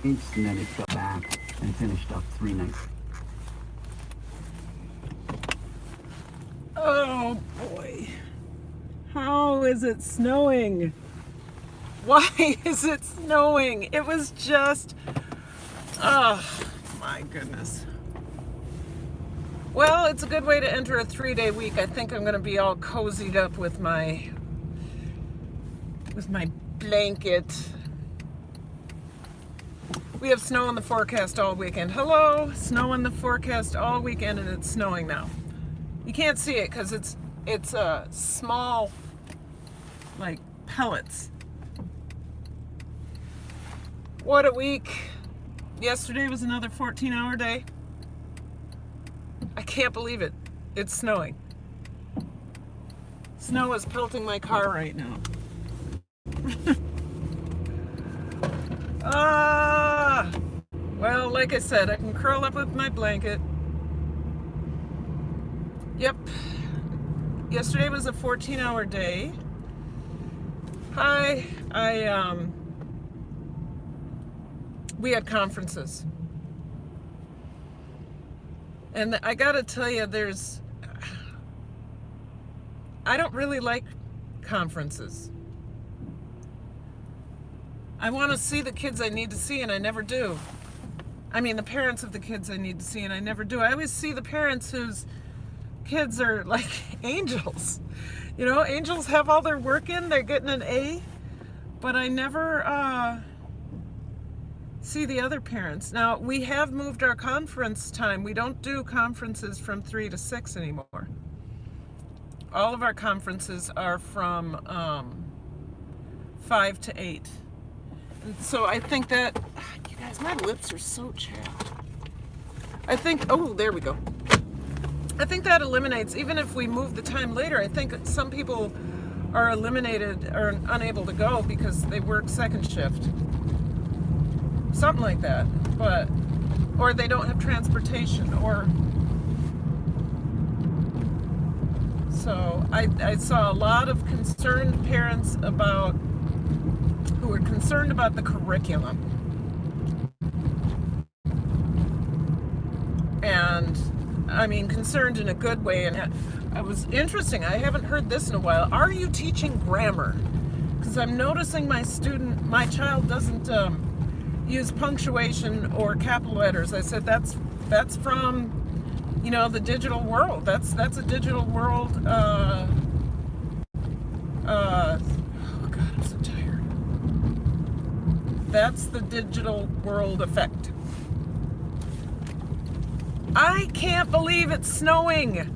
And then it fell back and finished up 3 nights. Oh boy. How is it snowing? Why is it snowing? It was just, oh my goodness. Well, it's a good way to enter a 3-day week. I think I'm going to be all cozied up with my blanket. We have snow in the forecast all weekend. Hello, snow in the forecast all weekend, and it's snowing now. You can't see it because it's small, like pellets. What a week. Yesterday was another 14-hour day. I can't believe it. It's snowing. Snow is pelting my car right now. Well, like I said, I can curl up with my blanket. Yep. Yesterday was a 14-hour day. We had conferences. And I gotta tell you, I don't really like conferences. I want to see the kids I need to see, and I never do. I mean, the parents of the kids I need to see, and I never do. I always see the parents whose kids are like angels. You know, angels have all their work in, they're getting an A, but I never see the other parents. Now, we have moved our conference time. We don't do conferences from 3 to 6 anymore. All of our conferences are from 5 to 8. And so I think that, you guys, my lips are so chapped. Oh, there we go. I think that eliminates, even if we move the time later, I think some people are eliminated or unable to go because they work second shift. Something like that. Or they don't have transportation, so I saw a lot of concerned parents who were concerned about the curriculum. And I mean, concerned in a good way. And it was interesting. I haven't heard this in a while. Are you teaching grammar? Because I'm noticing my child doesn't use punctuation or capital letters. I said that's from, the digital world. That's a digital world. Oh God, I'm so tired. That's the digital world effect. I can't believe it's snowing.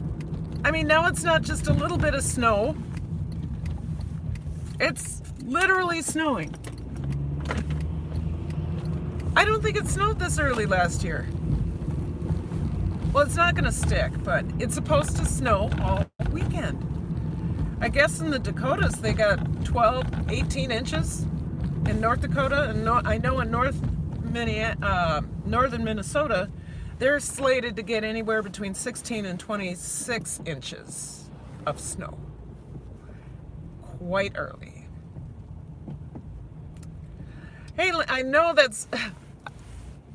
I mean, now it's not just a little bit of snow. It's literally snowing. I don't think it snowed this early last year. Well, it's not going to stick, but it's supposed to snow all weekend. I guess in the Dakotas, they got 18 inches in North Dakota. And I know in northern Minnesota, they're slated to get anywhere between 16 and 26 inches of snow. Quite early. Hey, I know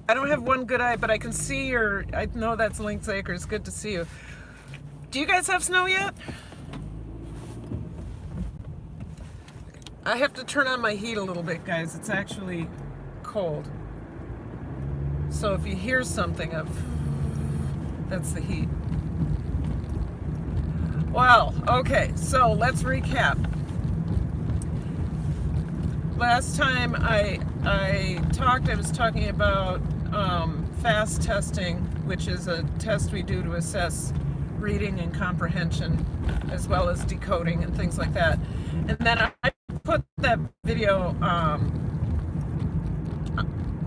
I don't have one good eye, but I can see I know that's Lynx Acres. Good to see you. Do you guys have snow yet? I have to turn on my heat a little bit, guys. It's actually cold. So if you hear something that's the heat. Well, okay, so let's recap. Last time I was talking about FAST testing, which is a test we do to assess reading and comprehension, as well as decoding and things like that. And then I put that video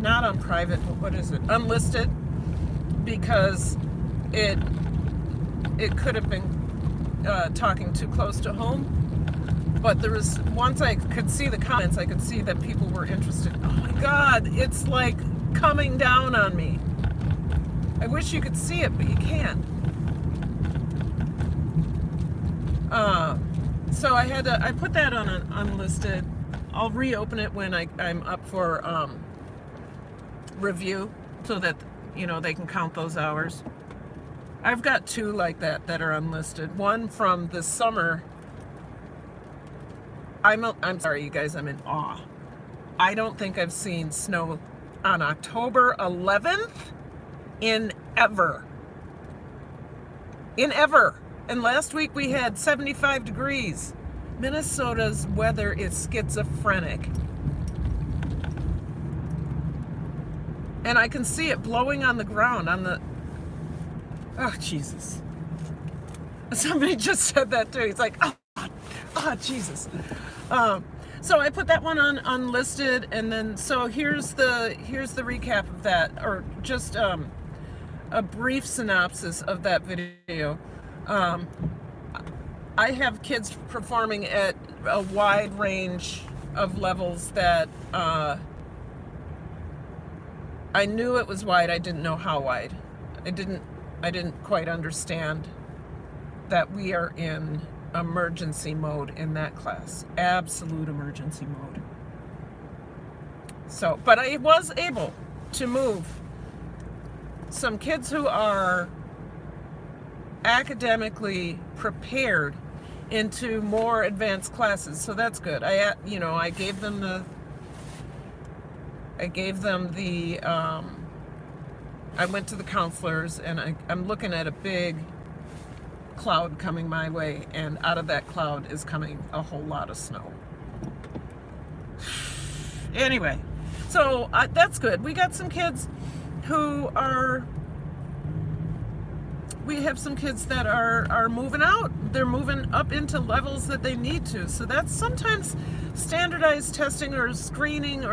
not on private, but what is it? Unlisted, because it could have been talking too close to home. But once I could see the comments, I could see that people were interested. Oh my God, it's like coming down on me. I wish you could see it, but you can't. So I put that on an unlisted. I'll reopen it when I'm up for review so that, they can count those hours. I've got 2 like that are unlisted. One from the summer. I'm sorry, you guys, I'm in awe. I don't think I've seen snow on October 11th in ever. And last week we had 75 degrees. Minnesota's weather is schizophrenic. And I can see it blowing on the ground, oh, Jesus. Somebody just said that too. He's like, oh, Jesus. So I put that one on unlisted, and then, so here's the recap of that, or just a brief synopsis of that video. I have kids performing at a wide range of levels that I knew it was wide. I didn't know how wide. I didn't quite understand that we are in emergency mode in that class. Absolute emergency mode. So, but I was able to move some kids who are academically prepared into more advanced classes. So that's good. I gave them I went to the counselors, and I'm looking at a big cloud coming my way, and out of that cloud is coming a whole lot of snow. Anyway, so that's good. We got some kids we have some kids that are moving out. They're moving up into levels that they need to. So that's sometimes standardized testing or screening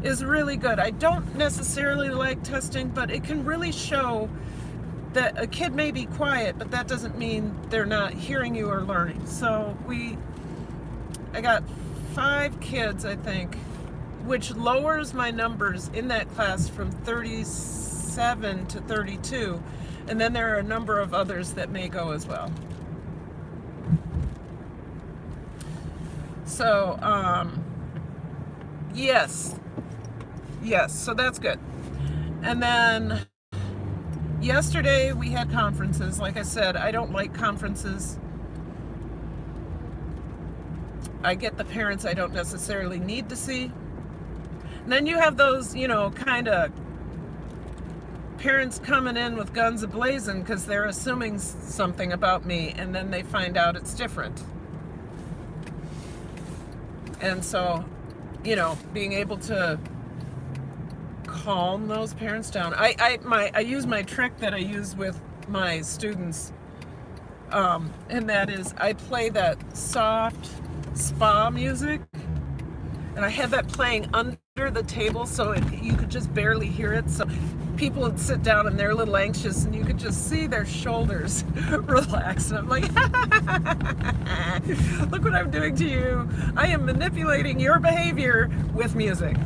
is really good. I don't necessarily like testing, but it can really show that a kid may be quiet, but that doesn't mean they're not hearing you or learning. So I got 5 kids, I think, which lowers my numbers in that class from 37 to 32. And then there are a number of others that may go as well. So, yes, so that's good. And then yesterday we had conferences. Like I said, I don't like conferences. I get the parents I don't necessarily need to see. And then you have those, kind of parents coming in with guns a-blazing because they're assuming something about me, and then they find out it's different. And so, being able to calm those parents down. I use my trick that I use with my students, and that is I play that soft spa music, and I had that playing under the table so you could just barely hear it. So people would sit down and they're a little anxious, and you could just see their shoulders relax. And I'm like, look what I'm doing to you. I am manipulating your behavior with music.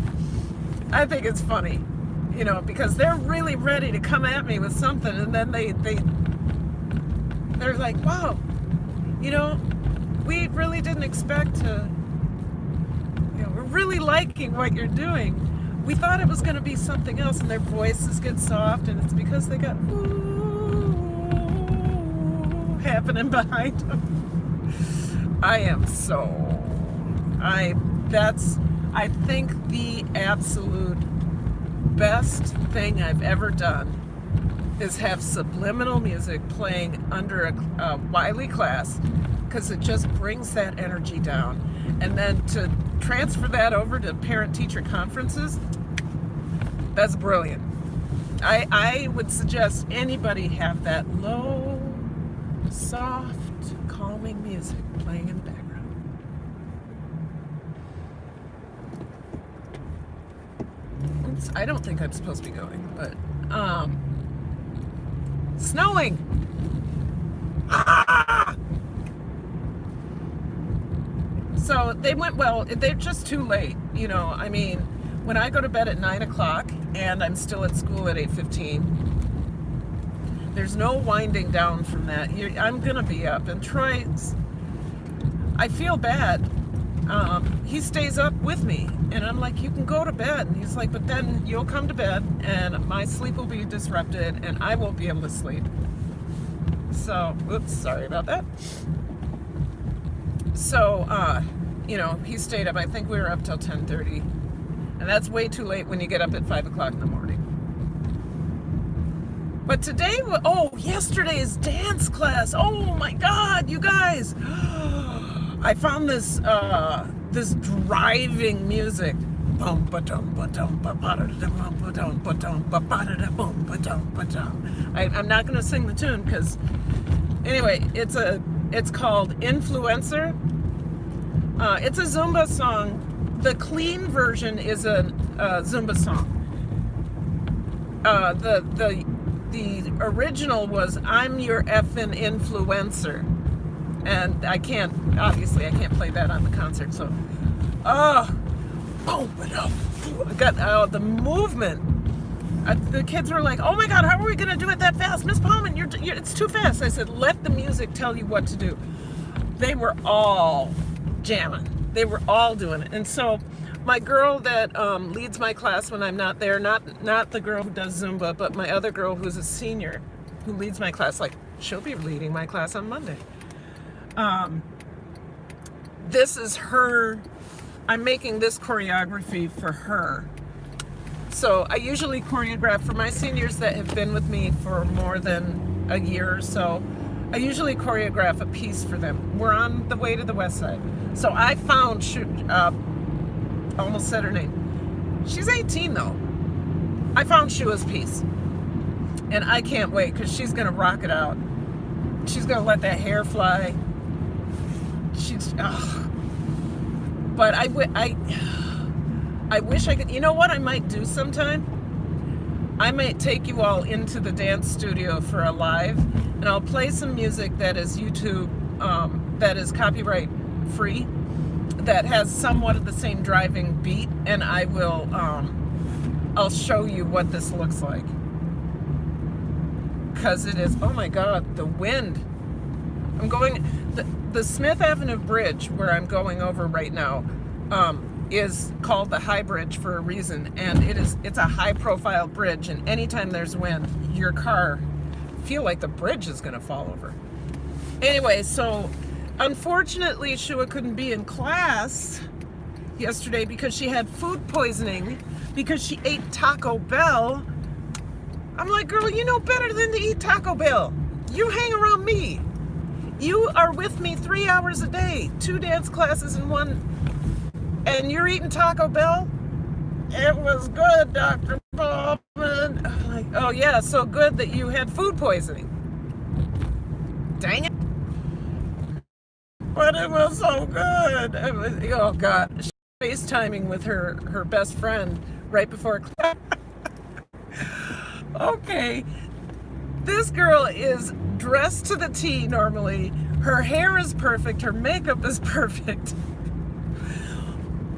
I think it's funny, because they're really ready to come at me with something, and then they're like, wow, we really didn't expect to, we're really liking what you're doing. We thought it was going to be something else, and their voices get soft, and it's because they got ooh happening behind them. I think the absolute best thing I've ever done is have subliminal music playing under a Wiley class, because it just brings that energy down. And then to transfer that over to parent-teacher conferences, that's brilliant. I would suggest anybody have that low, soft, calming music playing in the background. Oops, I don't think I'm supposed to be going, but snowing. Ah! So they went well. They're just too late, when I go to bed at 9 o'clock and I'm still at school at 8:15, there's no winding down from that. I'm gonna be up. And Troy, I feel bad. he stays up with me, and I'm like, you can go to bed. And he's like, but then you'll come to bed and my sleep will be disrupted and I won't be able to sleep. So, oops, sorry about that. So, he stayed up. I think we were up till 10:30, and that's way too late when you get up at 5 o'clock in the morning. But today, yesterday's dance class. Oh my God, you guys! I found this driving music. I'm not going to sing the tune because, anyway, it's called Influencer. It's a Zumba song. The clean version is a Zumba song. The original was I'm Your Effin' Influencer. And I can't play that on the concert. So, I got the movement. The kids were like, "Oh my God, how are we gonna do it that fast, Miss Palman? It's too fast." I said, "Let the music tell you what to do." They were all jamming. They were all doing it. And so, my girl that leads my class when I'm not there, not the girl who does Zumba, but my other girl who's a senior who leads my class. Like, she'll be leading my class on Monday. This is her. I'm making this choreography for her. So I usually choreograph for my seniors that have been with me for more than a year or so. I usually choreograph a piece for them. We're on the way to the West Side. So I found, almost said her name. She's 18 though. I found Shua's piece. And I can't wait because she's going to rock it out. She's going to let that hair fly. But I wish I could. You know what I might do sometime? I might take you all into the dance studio for a live, and I'll play some music that is YouTube, that is copyright free, that has somewhat of the same driving beat, and I'll show you what this looks like. Because it is, oh my God, the wind. I'm going, the Smith Avenue Bridge, where I'm going over right now, is called the High Bridge for a reason, and it's a high profile bridge, and anytime there's wind, your car feel like the bridge is going to fall over. Anyway, so unfortunately Shua couldn't be in class yesterday because she had food poisoning because she ate Taco Bell. I'm like, girl, you know better than to eat Taco Bell. You hang around me. You are with me 3 hours a day, 2 dance classes in one, and you're eating Taco Bell? It was good, Dr. Bowman. I'm like, oh yeah, so good that you had food poisoning. Dang it. But it was so good. It was, oh God. She was FaceTiming with her best friend right before class. Okay. This girl is dressed to the T normally. Her hair is perfect. Her makeup is perfect.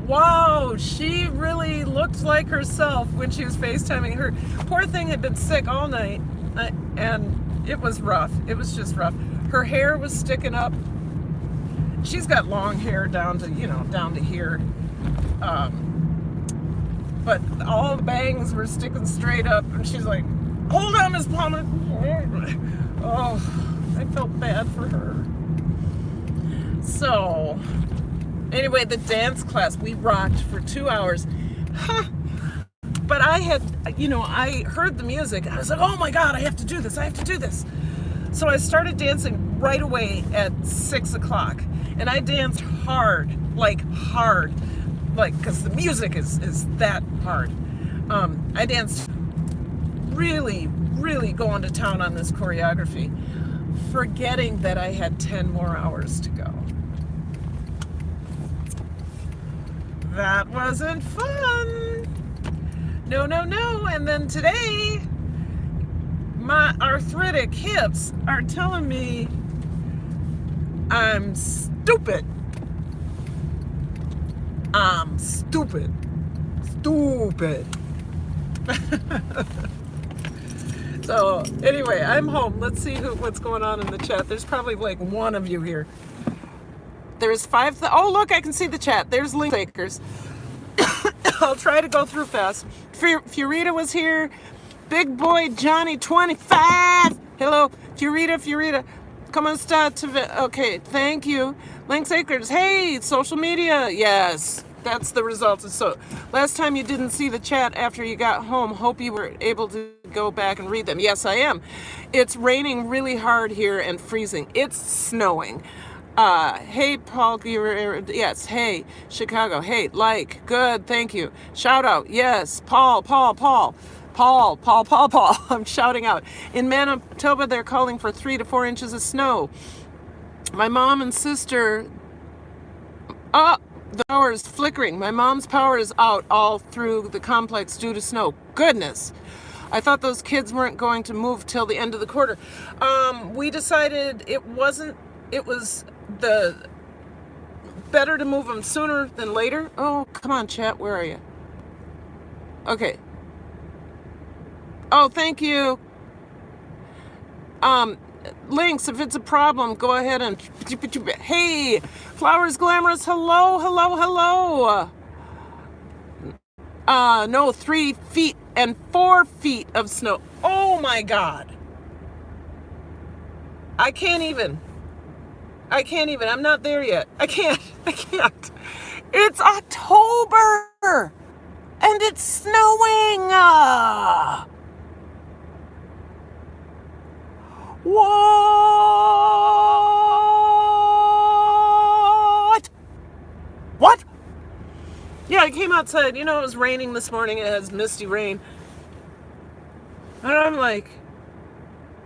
Wow, she really looked like herself when she was FaceTiming. Her poor thing had been sick all night, and it was rough. It was just rough. Her hair was sticking up. She's got long hair down to here. But all the bangs were sticking straight up, and she's like, "Hold on, Miss Palmer." Oh, I felt bad for her. So, anyway, the dance class, we rocked for 2 hours. But I heard the music. I was like, oh my God, I have to do this. I have to do this. So I started dancing right away at 6 o'clock. And I danced hard, because the music is that hard. I danced really, really going to town on this choreography, forgetting that I had 10 more hours to go. That wasn't fun. No. And then today, my arthritic hips are telling me I'm stupid. I'm stupid. So anyway, I'm home. Let's see what's going on in the chat. There's probably like one of you here. There's oh, look, I can see the chat. There's link takers. I'll try to go through fast. Furita was here. Big boy Johnny 25. Hello, Furita. Come on, start to. Okay, thank you. Link takers. Hey, social media. Yes, that's the result. So last time you didn't see the chat after you got home. Hope you were able to go back and read them. Yes, I am. It's raining really hard here and freezing. It's snowing. Hey, Paul, yes, hey, Chicago, hey, like, good, thank you. Shout out, yes, Paul. I'm shouting out. In Manitoba, they're calling for 3 to 4 inches of snow. My mom and sister, the power is flickering. My mom's power is out all through the complex due to snow. Goodness. I thought those kids weren't going to move till the end of the quarter. We decided it was the better to move them sooner than later. Oh, come on, chat. Where are you? Okay. Oh, thank you. Links, if it's a problem, go ahead and... Hey, Flowers Glamorous, hello. No, 3 feet and 4 feet of snow. Oh my God. I can't even. I'm not there yet. I can't. It's October and it's snowing. What? Yeah, I came outside. You know, it was raining this morning. It has misty rain. And I'm like,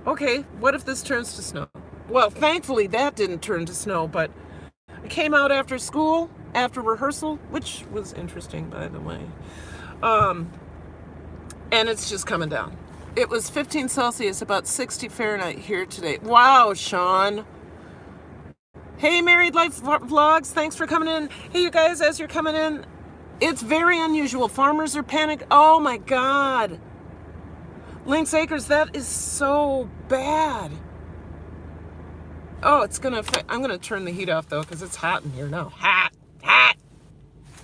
okay, what if this turns to snow? Well, thankfully that didn't turn to snow, but I came out after school, after rehearsal, which was interesting, by the way. And it's just coming down. It was 15 Celsius, about 60 Fahrenheit here today. Wow, Sean. Hey, Married Life Vlogs, thanks for coming in. Hey, you guys, as you're coming in, it's very unusual. Farmers are panicked. Oh, my God. Lynx Acres, that is so bad. Oh, it's going to affect... I'm going to turn the heat off, though, because it's hot in here now. Hot.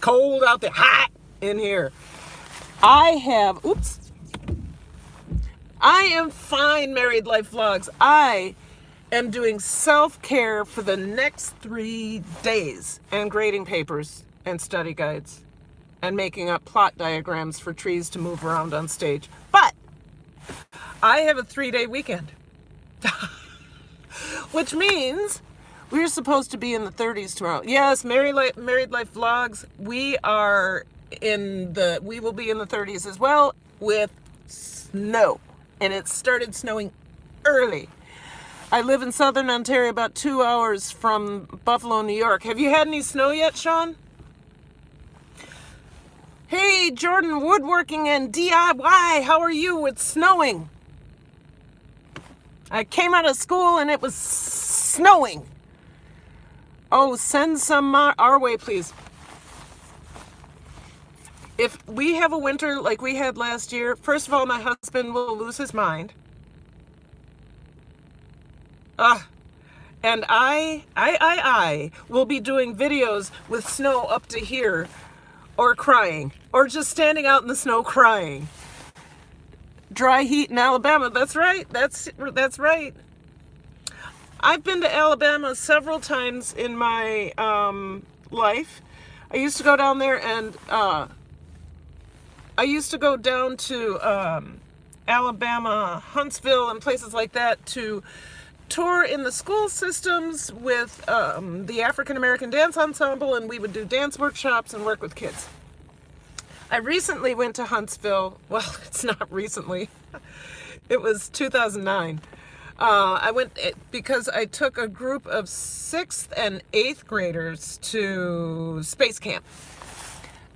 Cold out there. Hot in here. I am fine, Married Life Vlogs. I am doing self-care for the next 3 days and grading papers and study guides and making up plot diagrams for trees to move around on stage. But I have a 3-day weekend, which means we're supposed to be in the 30s tomorrow. Yes, Married Life Vlogs, we will be in the 30s as well with snow. And it started snowing early. I live in southern Ontario, about 2 hours from Buffalo, New York. Have you had any snow yet, Sean? Hey, Jordan, woodworking and DIY, how are you? It's snowing. I came out of school and it was snowing. Oh, send some our way, please. If we have a winter like we had last year, first of all, my husband will lose his mind. And I will be doing videos with snow up to here, or crying, or just standing out in the snow crying. Dry heat in Alabama, that's right, that's right. I've been to Alabama several times in my life. I used to go down there and I used to go down to Alabama, Huntsville, and places like that to tour in the school systems with the African American Dance Ensemble, and we would do dance workshops and work with kids. I recently went to Huntsville. Well, it's not recently. It was 2009. I went because I took a group of 6th and 8th graders to space camp.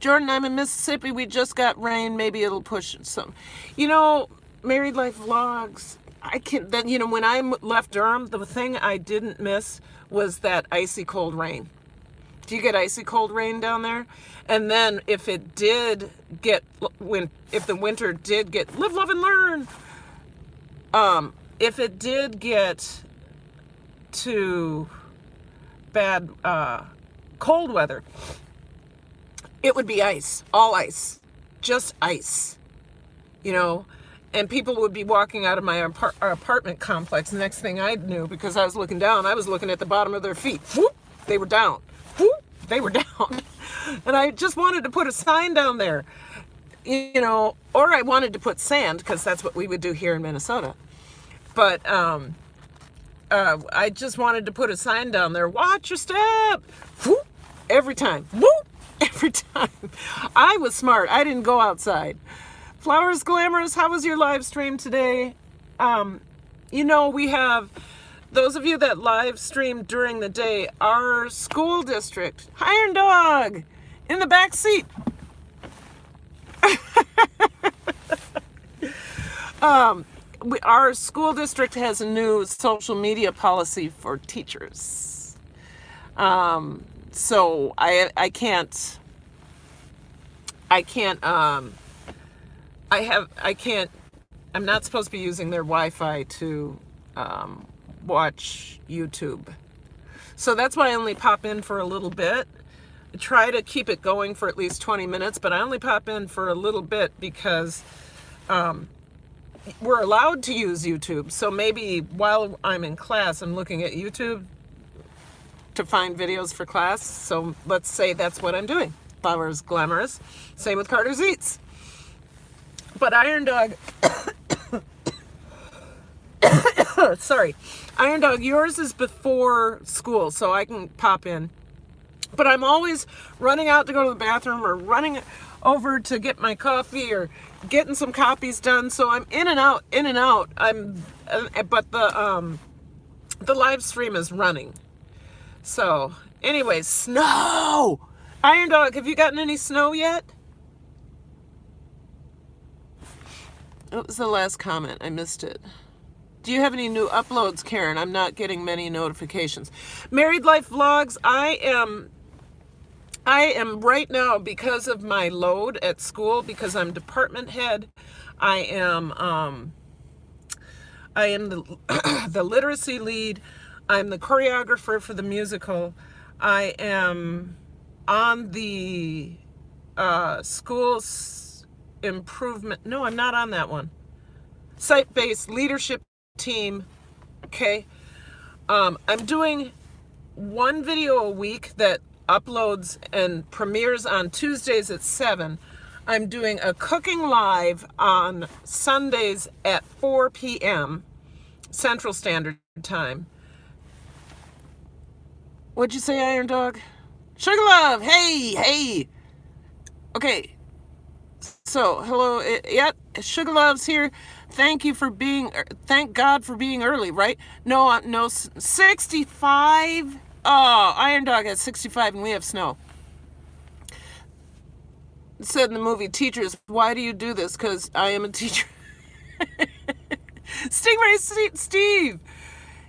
Jordan, I'm in Mississippi. We just got rain. Maybe it'll push some. You know, Married Life Vlogs, when I left Durham, the thing I didn't miss was that icy cold rain. Do you get icy cold rain down there? And then if the winter did get, live, love, and learn. If it did get to bad cold weather, it would be ice, all ice, just ice, you know, and people would be walking out of my apartment complex. The next thing I knew, because I was looking down, I was looking at the bottom of their feet. Whoop, they were down. Whoop, they were down. And I just wanted to put a sign down there, you know, or I wanted to put sand, because that's what we would do here in Minnesota. But I just wanted to put a sign down there, watch your step. Whoop, every time. Whoop, every time. I was smart. I didn't go outside. Flowers Glamorous, how was your live stream today? You know, we have, those of you that live stream during the day, our school district, Iron Dog, in the back seat. Our school district has a new social media policy for teachers. So I can't, I'm not supposed to be using their Wi-Fi to watch YouTube. So that's why I only pop in for a little bit. I try to keep it going for at least 20 minutes, but I only pop in for a little bit because we're allowed to use YouTube. So maybe while I'm in class, I'm looking at YouTube to find videos for class. So let's say that's what I'm doing. Flowers Glamorous. Same with Carter's Eats. But Iron Dog, sorry, Iron Dog, yours is before school, so I can pop in. But I'm always running out to go to the bathroom or running over to get my coffee or getting some copies done. So I'm in and out, in and out. But the live stream is running. So anyways, snow. Iron Dog, have you gotten any snow yet? What was the last comment? I missed it. Do you have any new uploads, Karen? I'm not getting many notifications. Married Life Vlogs, I am right now, because of my load at school, because I'm department head, I am the literacy lead, I'm the choreographer for the musical, I am on the schools improvement, no, I'm not on that one, site-based leadership team, okay? I'm doing one video a week that uploads and premieres on Tuesdays at 7. I'm doing a cooking live on Sundays at 4 p.m. Central Standard Time. What'd you say, Iron Dog? Sugar Love, hey. Okay, so hello, yeah, Sugar Love's here. Thank God for being early, right? No, 65. Oh, Iron Dog has 65 and we have snow. It said in the movie Teachers, why do you do this? Because I am a teacher. Stingray Steve,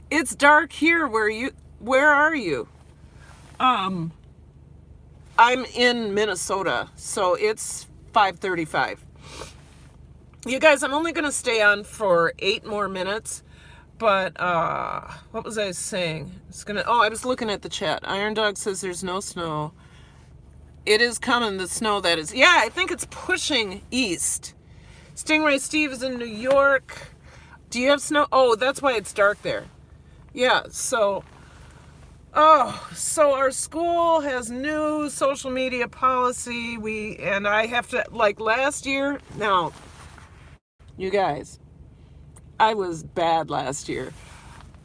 it's dark here. Where are you? I'm in Minnesota, so it's 5:35. You guys, I'm only going to stay on for 8 more minutes, but what was I saying? I was looking at the chat. Iron Dog says there's no snow. It is coming, the snow that is. Yeah, I think it's pushing east. Stingray Steve is in New York. Do you have snow? Oh, that's why it's dark there. Yeah, so our school has new social media policy. And I have to, like last year, now, you guys, I was bad last year.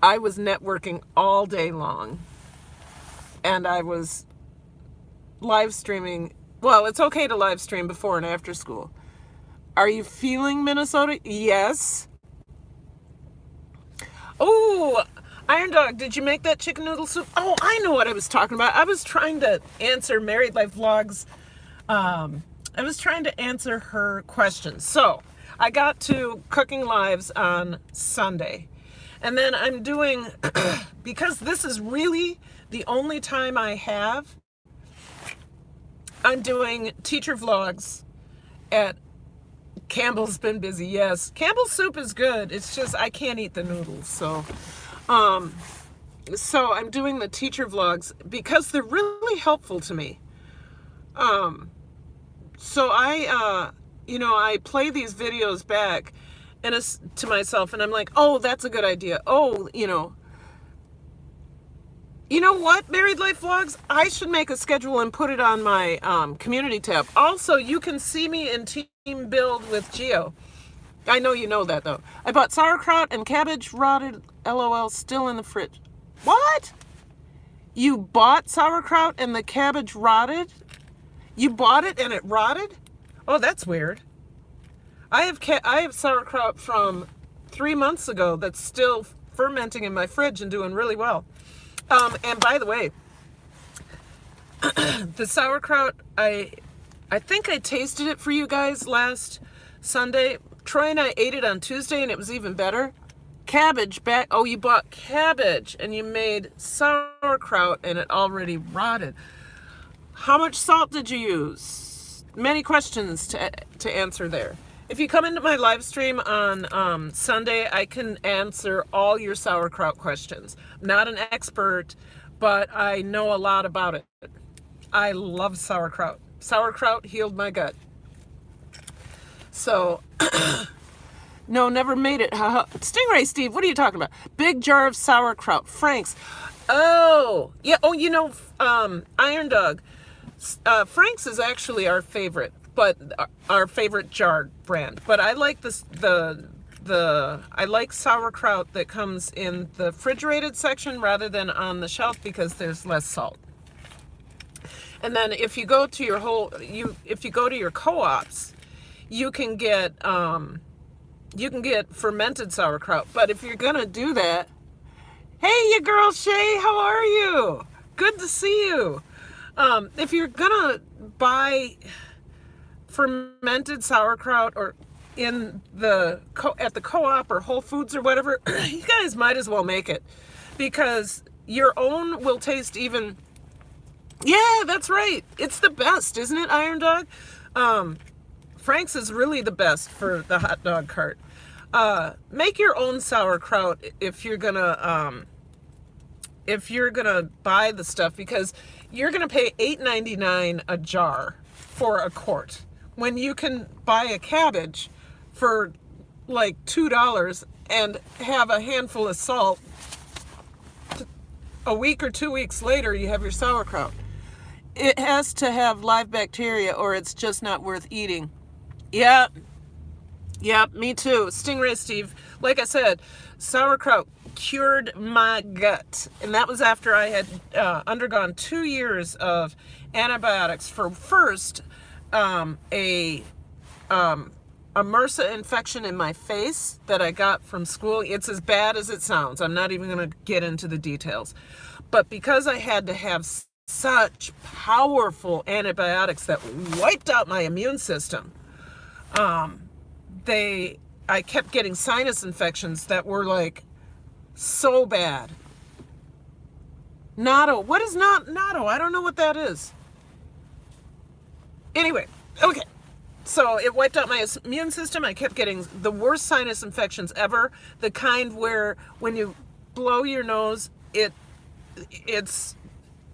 I was networking all day long. And I was live streaming. Well, it's okay to live stream before and after school. Are you feeling Minnesota? Yes. Oh, Iron Dog, did you make that chicken noodle soup? Oh, I know what I was talking about. I was trying to answer Married Life Vlogs. I was trying to answer her questions. So I got to cooking lives on Sunday. And then I'm doing, because this is really the only time I have, I'm doing teacher vlogs at Campbell's been busy. Yes, Campbell's soup is good. It's just I can't eat the noodles. So So I'm doing the teacher vlogs because they're really helpful to me. So I play these videos back and it's to myself, and I'm like, oh, that's a good idea. Oh, you know what, Married Life Vlogs? I should make a schedule and put it on my community tab. Also, you can see me in Team Build with Geo. I know you know that, though. I bought sauerkraut and cabbage rotted, LOL, still in the fridge. What? You bought sauerkraut and the cabbage rotted? You bought it and it rotted? Oh, that's weird. I have sauerkraut from 3 months ago that's still fermenting in my fridge and doing really well. And by the way, the sauerkraut, I think I tasted it for you guys last Sunday. Troy and I ate it on Tuesday and it was even better. Cabbage back. Oh, you bought cabbage and you made sauerkraut and it already rotted. How much salt did you use? Many questions to answer there. If you come into my live stream on Sunday, I can answer all your sauerkraut questions. I'm not an expert, but I know a lot about it. I love sauerkraut. Sauerkraut healed my gut. So, no, never made it. Stingray Steve, what are you talking about? Big jar of sauerkraut. Frank's. Oh, yeah. Oh, Iron Dog. Frank's is actually our favorite, but our favorite jar brand. But I like I like sauerkraut that comes in the refrigerated section rather than on the shelf because there's less salt. And then if you go to your co-ops, you can get fermented sauerkraut. But if you're gonna do that, hey, you girl Shay, how are you? Good to see you. If you're gonna buy fermented sauerkraut or at the co-op or Whole Foods or whatever, you guys might as well make it because your own will taste even. Yeah, that's right. It's the best, isn't it, Iron Dog? Frank's is really the best for the hot dog cart. Make your own sauerkraut if you're gonna buy the stuff, because you're gonna pay $8.99 a jar for a quart when you can buy a cabbage for like $2 and have a handful of salt. A week or 2 weeks later, you have your sauerkraut. It has to have live bacteria or it's just not worth eating. Yeah, me too. Stingray Steve, like I said, sauerkraut cured my gut. And that was after I had undergone 2 years of antibiotics for first a MRSA infection in my face that I got from school. It's as bad as it sounds. I'm not even going to get into the details. But because I had to have such powerful antibiotics that wiped out my immune system, I kept getting sinus infections that were like so bad. Natto. What is natto? I don't know what that is. Anyway, okay. So it wiped out my immune system. I kept getting the worst sinus infections ever. The kind where when you blow your nose,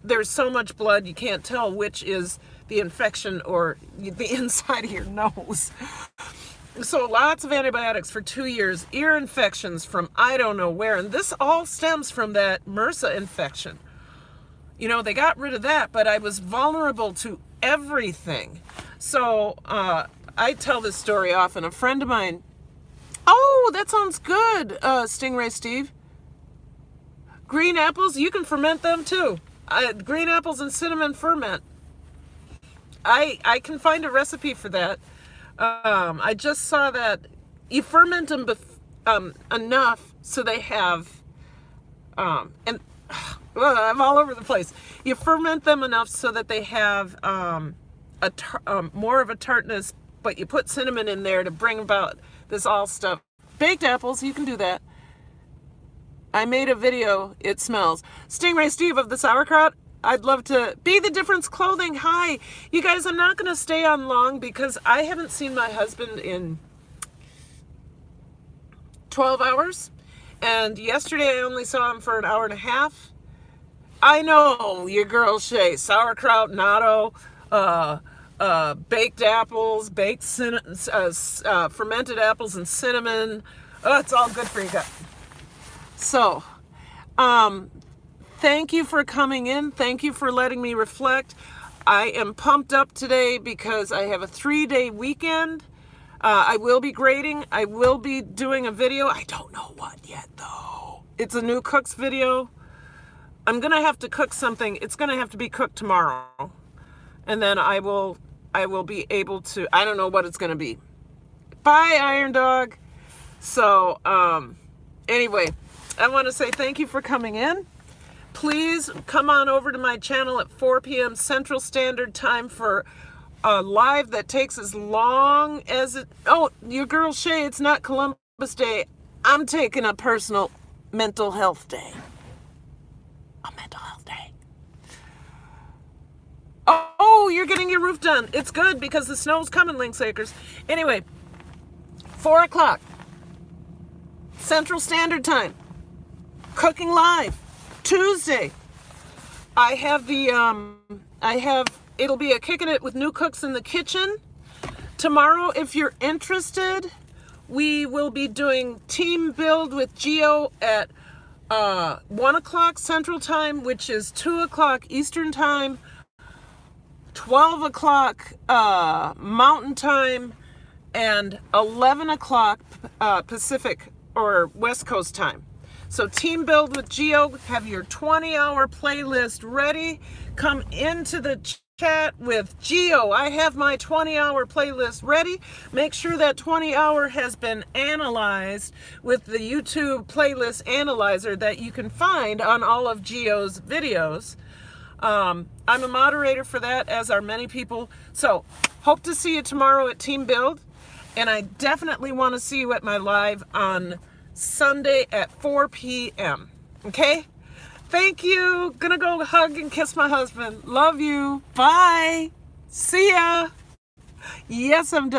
there's so much blood you can't tell which is the infection or the inside of your nose. So lots of antibiotics for 2 years, ear infections from I don't know where, and this all stems from that MRSA infection. They got rid of that, but I was vulnerable to everything. So I tell this story often. A friend of mine, oh, that sounds good, Stingray Steve. Green apples, you can ferment them too. Green apples and cinnamon ferment. I can find a recipe for that. I just saw that you ferment them enough so they have, and I'm all over the place. You ferment them enough so that they have more of a tartness, but you put cinnamon in there to bring about this all stuff. Baked apples, you can do that. I made a video, it smells. Stingray Steve of the sauerkraut, I'd love to be the difference clothing. Hi, you guys, I'm not going to stay on long because I haven't seen my husband in 12 hours. And yesterday I only saw him for an hour and a half. I know your girl Shay, sauerkraut, natto, baked apples, fermented apples and cinnamon. Oh, it's all good for your gut. So, thank you for coming in. Thank you for letting me reflect. I am pumped up today because I have a 3-day weekend. I will be grading. I will be doing a video. I don't know what yet, though. It's a new cooks video. I'm going to have to cook something. It's going to have to be cooked tomorrow. And then I will be able to, I don't know what it's going to be. Bye, Iron Dog. So, anyway, I want to say thank you for coming in. Please come on over to my channel at 4 p.m. Central Standard Time for a live that takes as long as it... Oh, your girl Shay, it's not Columbus Day. I'm taking a personal mental health day. A mental health day. Oh, you're getting your roof done. It's good because the snow's coming, Lynxacres. Anyway, 4 o'clock Central Standard Time. Cooking live. Tuesday. I have it'll be a Kicking It with New Cooks in the Kitchen. Tomorrow, if you're interested, we will be doing Team Build with Geo at 1 o'clock Central Time, which is 2 o'clock Eastern Time, 12 o'clock Mountain Time, and 11 o'clock Pacific or West Coast Time. So Team Build with Geo, have your 20-hour playlist ready. Come into the chat with Geo. I have my 20-hour playlist ready. Make sure that 20-hour has been analyzed with the YouTube playlist analyzer that you can find on all of Geo's videos. I'm a moderator for that, as are many people. So hope to see you tomorrow at Team Build. And I definitely want to see you at my live on Sunday at 4 p.m. Okay? Thank you. Gonna go hug and kiss my husband. Love you. Bye. See ya. Yes, I'm done.